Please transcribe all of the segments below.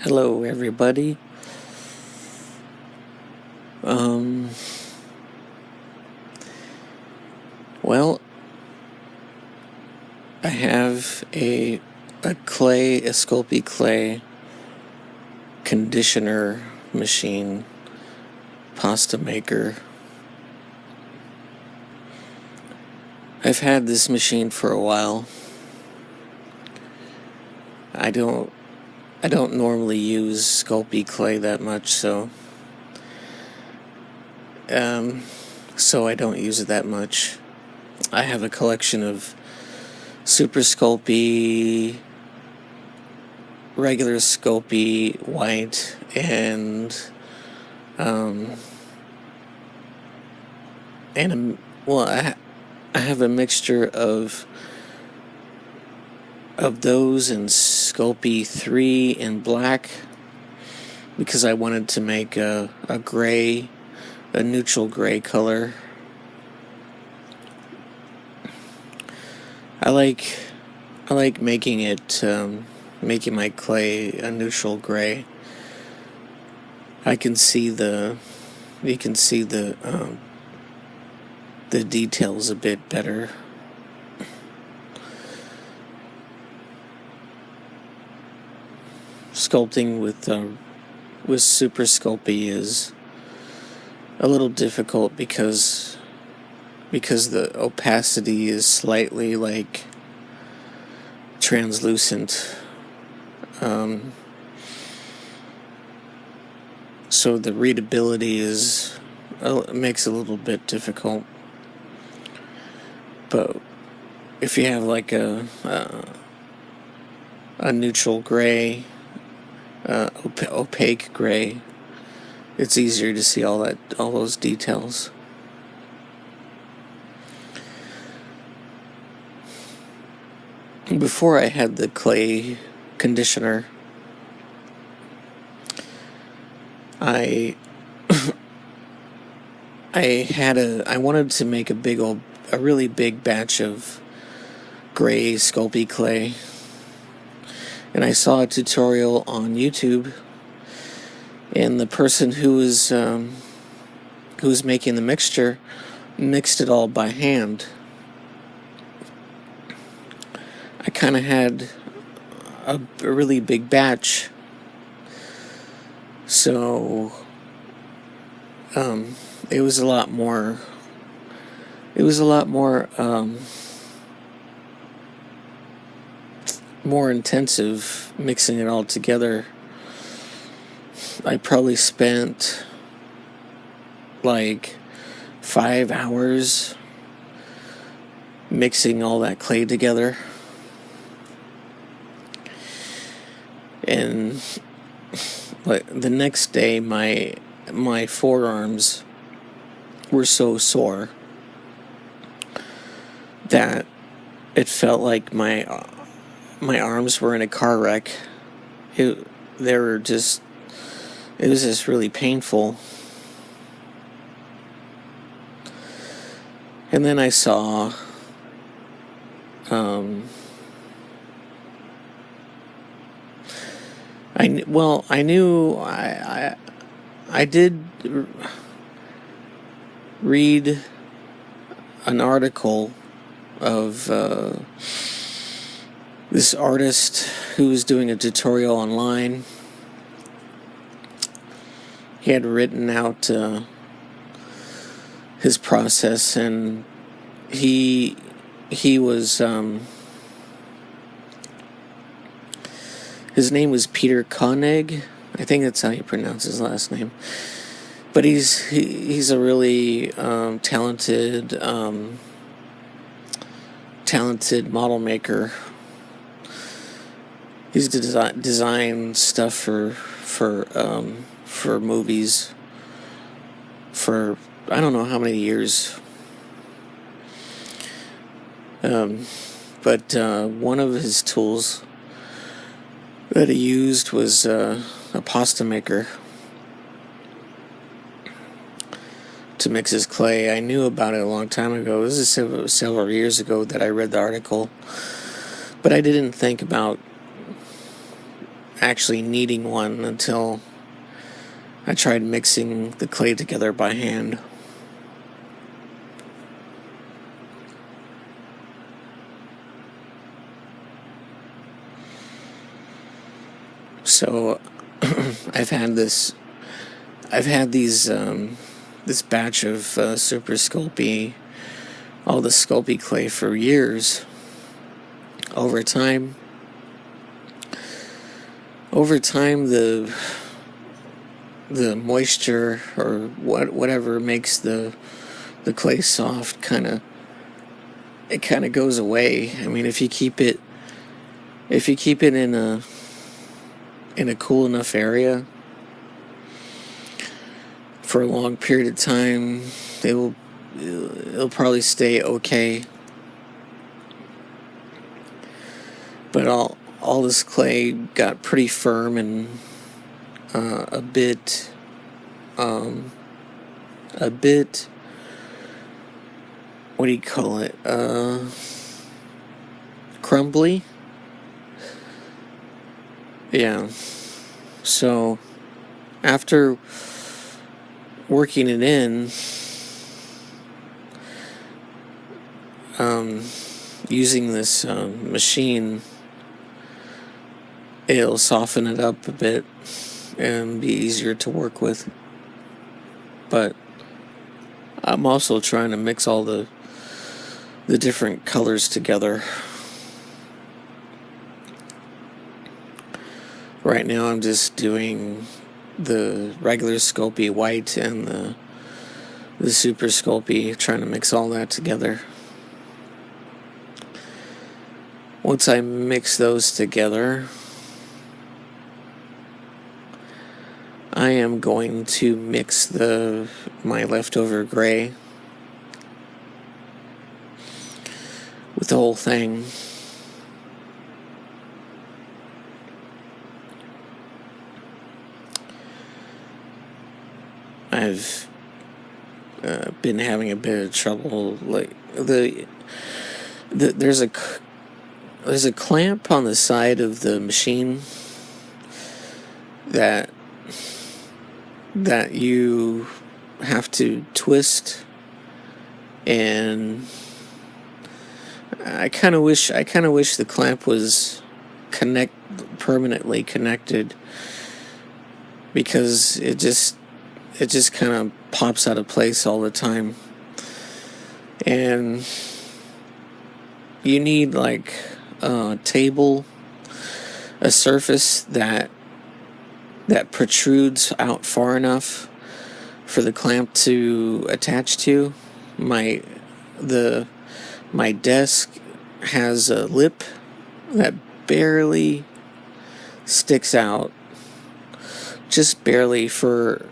Hello, everybody. Um, well, I have a Sculpey clay conditioner machine, pasta maker. I've had this machine for a while. I don't normally use Sculpey clay that much, so I don't use it that much. I have a collection of Super Sculpey, regular Sculpey, white, and I have a mixture of those and Sculpey 3 in black because I wanted to make a neutral gray color. I like making my clay a neutral gray. You can see the details a bit better. Sculpting with Super Sculpey is a little difficult because the opacity is slightly translucent. So the readability makes it a little bit difficult. But if you have a neutral gray, opaque gray, it's easier to see all those details. Before I had the clay conditioner, I wanted to make a really big batch of gray Sculpey clay, and I saw a tutorial on YouTube, and the person who was making the mixture mixed it all by hand. I kind of had a really big batch, so it was a lot more more intensive mixing it all together. I probably spent 5 hours mixing all that clay together. And the next day, my forearms were so sore that it felt like my arms were in a car wreck. It was just really painful. And then I saw I did read an article of this artist who was doing a tutorial online. He had written out his process, and he was his name was Peter Koenig. I think that's how you pronounce his last name. But he's a really talented model maker. He's designed stuff for movies for I don't know how many years. But one of his tools that he used was a pasta maker to mix his clay. I knew about it a long time ago. This is several years ago that I read the article, but I didn't think about actually needing one until I tried mixing the clay together by hand. So I've had these this batch of Super Sculpey, all the Sculpey clay for years. Over time, the moisture or whatever makes the clay soft kind of goes away. I mean, if you keep it in a cool enough area for a long period of time, it'll probably stay okay. But all this clay got pretty firm and a bit what do you call it? Crumbly. Yeah. So after working it in, using this machine, it'll soften it up a bit and be easier to work with. But I'm also trying to mix all the different colors together. Right now I'm just doing the regular Sculpey white and the Super Sculpey, trying to mix all that together. Once I mix those together, I am going to mix my leftover gray with the whole thing. I've been having a bit of trouble. Like there's a clamp on the side of the machine that you have to twist, and I kind of wish the clamp was permanently connected, because it just kind of pops out of place all the time. And you need like a table, a surface that protrudes out far enough for the clamp to attach to. My desk has a lip that barely sticks out, just barely, for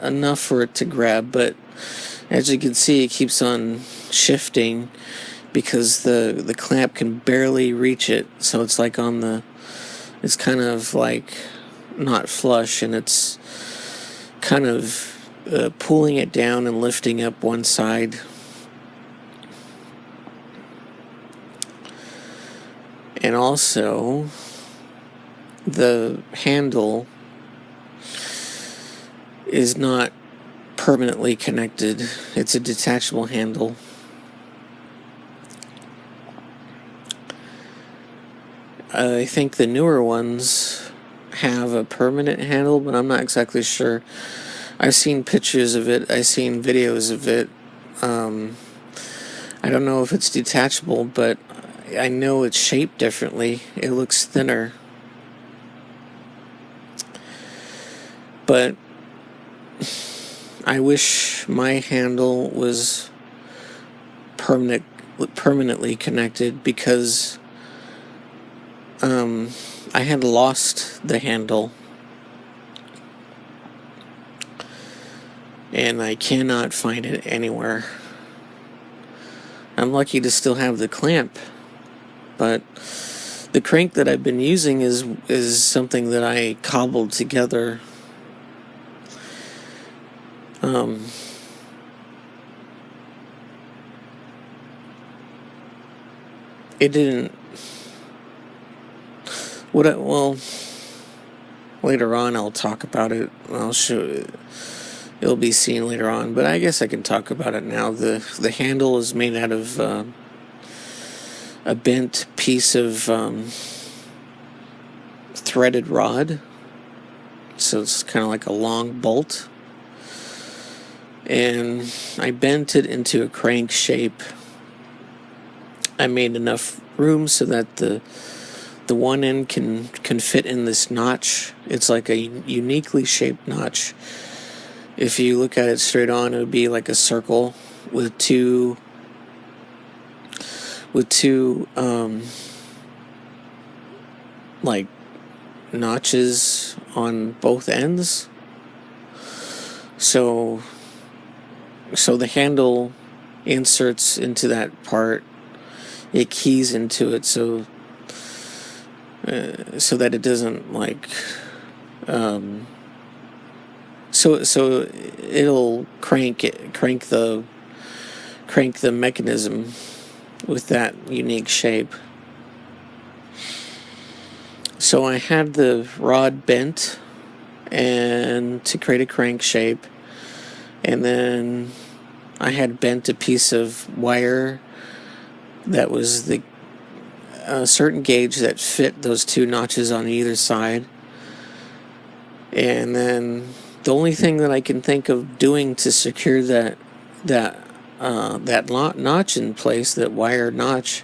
enough for it to grab. But as you can see, it keeps on shifting because the clamp can barely reach it. So it's like it's kind of like not flush, and it's kind of pulling it down and lifting up one side. And also, the handle is not permanently connected. It's a detachable handle. I think the newer ones have a permanent handle, but I'm not exactly sure. I've seen pictures of it. I've seen videos of it. I don't know if it's detachable, but I know it's shaped differently. It looks thinner. But I wish my handle was permanently connected, because I had lost the handle, and I cannot find it anywhere. I'm lucky to still have the clamp, but the crank that I've been using is something that I cobbled together. It didn't. later on I'll talk about it. I'll show it. It'll be seen later on, but I guess I can talk about it now. The handle is made out of a bent piece of threaded rod, so it's kind of like a long bolt, and I bent it into a crank shape. I made enough room so that the one end can fit in this notch. It's like a uniquely shaped notch. If you look at it straight on, it would be like a circle with two like notches on both ends. So the handle inserts into that part. It keys into it so that it doesn't like so it'll crank the mechanism with that unique shape. So I had the rod bent and to create a crank shape, and then I had bent a piece of wire that was a certain gauge that fit those two notches on either side. And then the only thing that I can think of doing to secure that notch in place, that wire notch,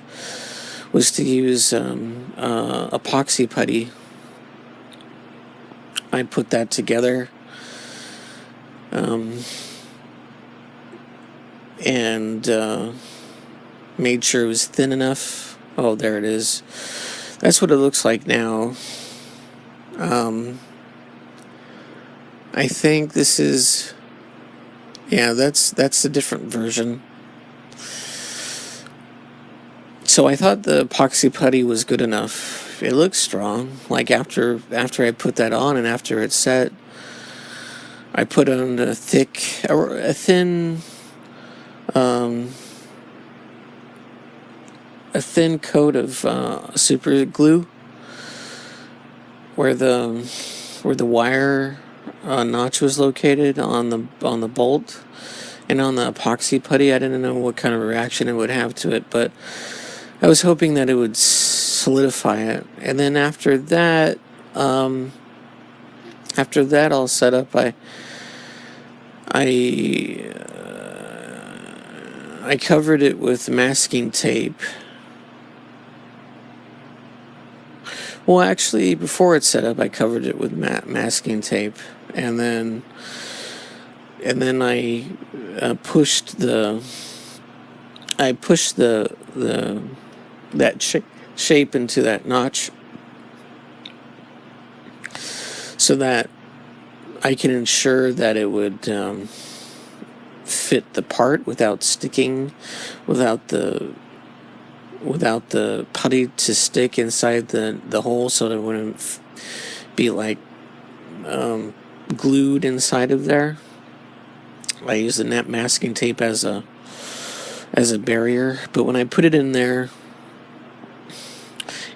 was to use epoxy putty. I put that together, and made sure it was thin enough. Oh, there it is. That's what it looks like now. I think this is, yeah, that's a different version. So I thought the epoxy putty was good enough. It looks strong. Like after I put that on and after it's set, I put on a thin coat of super glue where the wire notch was located on the bolt, and on the epoxy putty. I didn't know what kind of reaction it would have to it, but I was hoping that it would solidify it. And then after that all set up, I covered it with masking tape. Well, actually, before it's set up, I covered it with masking tape, and then I pushed that shape into that notch, so that I can ensure that it would fit the part without sticking, without the putty to stick inside the hole, so that it wouldn't be like glued inside of there. I used the net masking tape as a barrier, but when I put it in there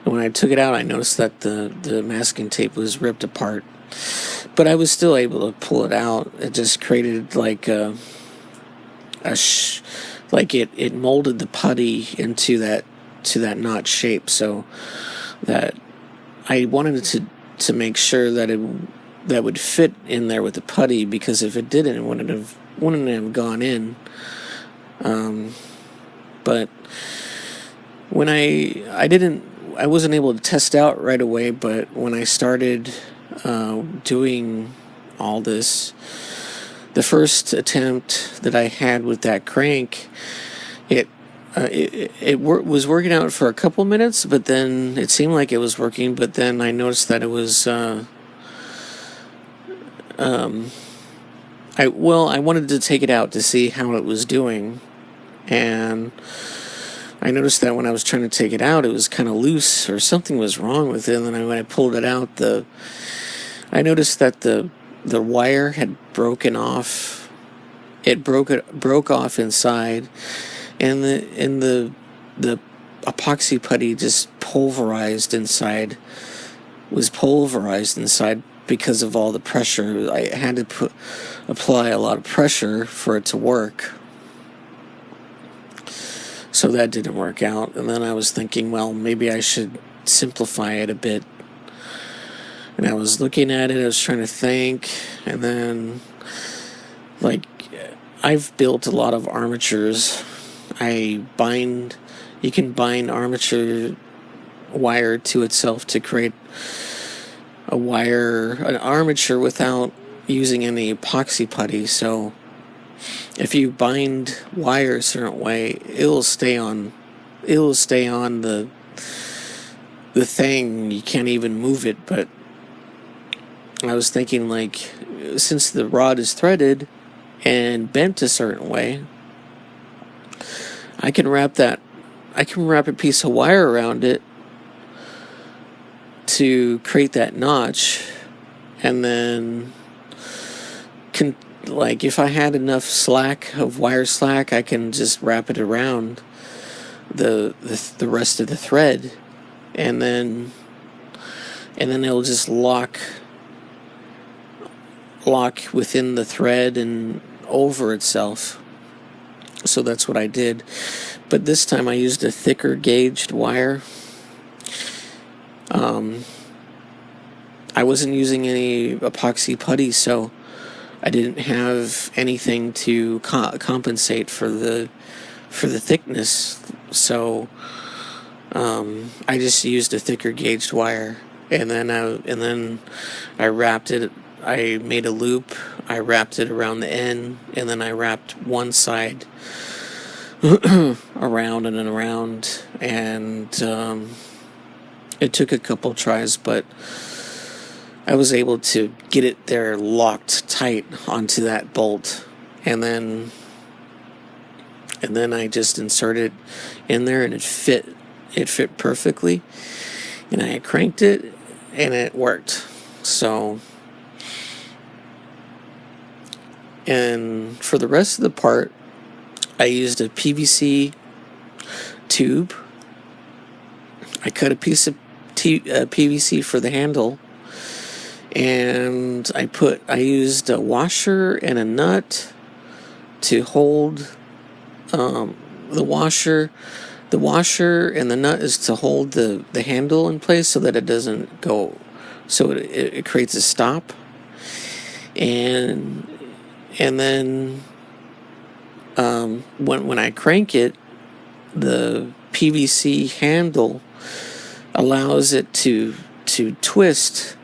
and when I took it out, I noticed that the masking tape was ripped apart, but I was still able to pull it out. It just created like it molded the putty into that notch shape, so that I wanted to make sure that that would fit in there with the putty, because if it didn't, it wouldn't have gone in. But when I wasn't able to test out right away, but when I started doing all this, the first attempt that I had with that crank, it was working out for a couple minutes, but then it seemed like it was working, but then I noticed that it was I wanted to take it out to see how it was doing, and I noticed that when I was trying to take it out, it was kind of loose, or something was wrong with it. And then when I pulled it out, I noticed that the wire had broken off. It broke off inside, and the epoxy putty just was pulverized inside because of all the pressure. I had to apply a lot of pressure for it to work. So that didn't work out. And then I was thinking, well, maybe I should simplify it a bit. And I was looking at it, I was trying to think, and then, like, I've built a lot of armatures. You can bind armature wire to itself to create an armature without using any epoxy putty. So if you bind wire a certain way, it'll stay on the thing. You can't even move it. But I was thinking, like, since the rod is threaded and bent a certain way, I can wrap a piece of wire around it to create that notch, and then if I had enough wire slack, I can just wrap it around the rest of the thread, and then it'll just lock within the thread and over itself. So that's what I did. But this time I used a thicker gauged wire. I wasn't using any epoxy putty, so I didn't have anything to compensate for the thickness. So I just used a thicker gauged wire, and then I wrapped it. I made a loop, I wrapped it around the end, and then I wrapped one side around and around, and it took a couple tries, but I was able to get it there locked tight onto that bolt, and then I just inserted in there, and it fit perfectly, and I cranked it, and it worked. So, and for the rest of the part, I used a PVC tube. I cut a piece of PVC for the handle, and I used a washer and a nut to hold the washer. The washer and the nut is to hold the handle in place so that it doesn't go, so it creates a stop. And then when I crank it, the PVC handle allows it to twist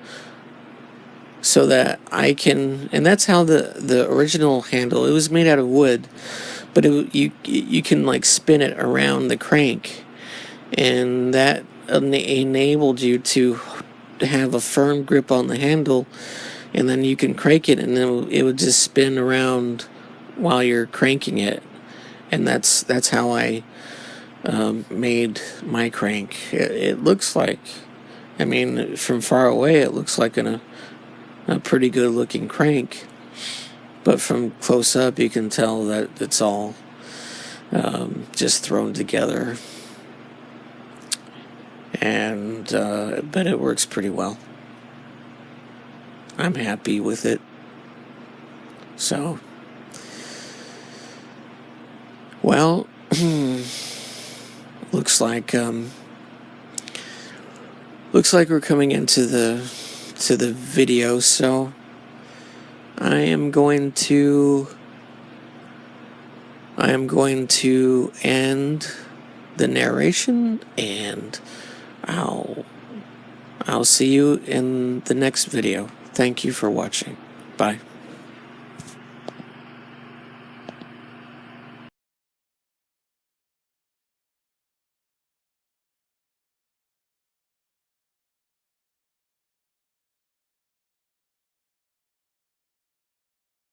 so that I can, and that's how the original handle, it was made out of wood, but you can like spin it around the crank, and that enabled you to have a firm grip on the handle, and then you can crank it, and then it would just spin around while you're cranking it. And that's how I made my crank. It looks like, I mean, from far away it looks like a pretty good looking crank, but from close up you can tell that it's all just thrown together, and but it works pretty well. I'm happy with it. So, well, looks like we're coming into the video, so I am going to end the narration, and I'll see you in the next video. Thank you for watching. Bye.